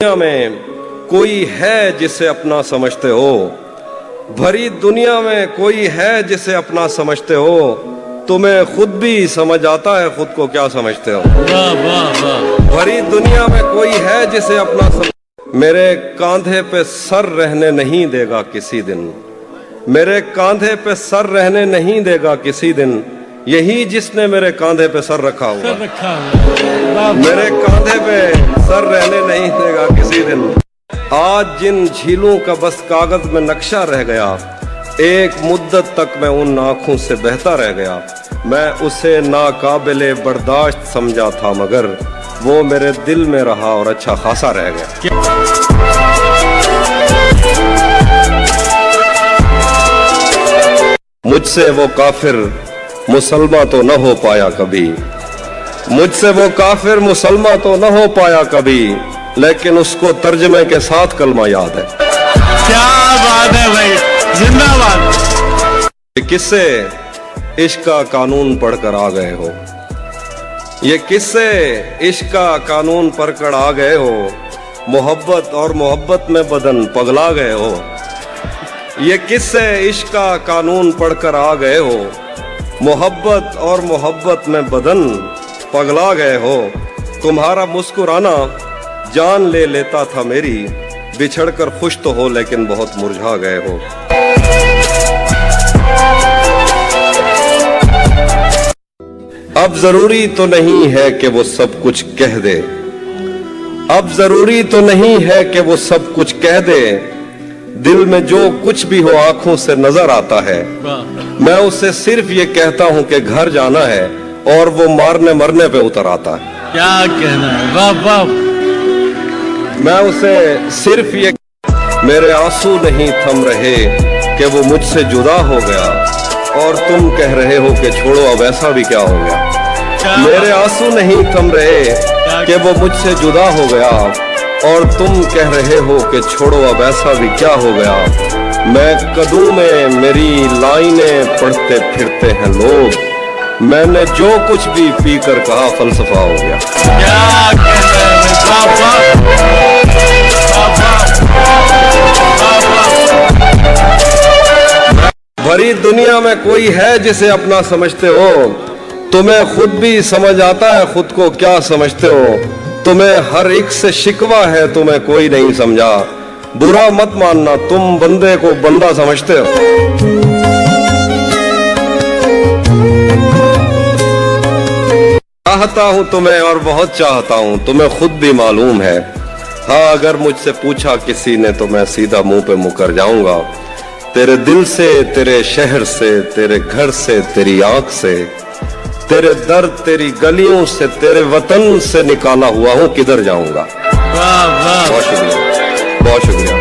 दुनिया में कोई है जिसे अपना समझते हो, भरी दुनिया में कोई है जिसे अपना समझते हो, तुम्हें खुद भी समझ आता है खुद को क्या समझते हो। वाह वाह वाह। भरी दुनिया में कोई है जिसे अपना मेरे कांधे पे सर रहने नहीं देगा किसी दिन, मेरे कांधे पे सर रहने नहीं देगा किसी दिन, यही जिसने मेरे कांधे पे सर रखा हुआ, मेरे कांधे पे सर रहने नहीं देगा किसी दिन। आज जिन झीलों का बस कागज में नक्शा रह गया, एक मुद्दत तक मैं उन आंखों से बहता रह गया। मैं उसे नाकाबिले बर्दाश्त समझा था, मगर वो मेरे दिल में रहा और अच्छा खासा रह गया। मुझसे वो काफिर मुसलमान तो न हो पाया कभी, मुझसे वो काफिर मुसलमान तो न हो पाया कभी, लेकिन उसको तर्जमे के साथ कलमा याद है। क्या बात है भाई, जिंदाबाद। किससे इश्क का कानून पढ़कर आ गए हो, ये किससे इश्क का कानून पढ़कर आ गए हो, मोहब्बत और मोहब्बत में बदन पगला गए हो। ये किससे इश्क का कानून पढ़कर आ गए हो, मोहब्बत और मोहब्बत में बदन पगला गए हो। तुम्हारा मुस्कुराना जान ले लेता था मेरी, बिछड़कर खुश तो हो लेकिन बहुत मुरझा गए हो। अब जरूरी तो नहीं है कि वो सब कुछ कह दे, अब जरूरी तो नहीं है कि वो सब कुछ कह दे, दिल में जो कुछ भी हो आंखों से नजर आता है। मैं उसे सिर्फ ये कहता हूं कि घर जाना है, और वो मारने मरने पे उतर आता है। क्या कहना है, वाह वाह। मैं उसे सिर्फ ये, मेरे आंसू नहीं थम रहे कि वो मुझसे जुदा हो गया, और तुम कह रहे हो कि छोड़ो अब ऐसा भी क्या हो गया। मेरे आंसू नहीं थम रहे कि वो मुझसे जुदा हो गया, और तुम कह रहे हो कि छोड़ो अब ऐसा भी क्या हो गया। मैं कदमों में मेरी लाइनें पढ़ते फिरते हैं लोग, मैंने जो कुछ भी पी कर कहा फलसफा हो गया। क्या कहना है, वाह वाह। भरी दुनिया में कोई है जिसे अपना समझते हो, तुम्हें खुद भी समझ आता है खुद को क्या समझते हो। तुम्हें हर एक से शिकवा है, तुम्हें कोई नहीं समझा। बुरा मत मानना, तुम बंदे को बंदा समझते हो। चाहता हूं तुम्हें और बहुत चाहता हूं, तुम्हें खुद भी मालूम है। हाँ, अगर मुझसे पूछा किसी ने तो मैं सीधा मुंह पे मुकर जाऊंगा। तेरे दिल से, तेरे शहर से, तेरे घर से, तेरी आंख से, तेरे दर्द, तेरी गलियों से, तेरे वतन से निकाला हुआ हूं, किधर जाऊंगा। वाह वाह। बहुत शुक्रिया, बहुत शुक्रिया।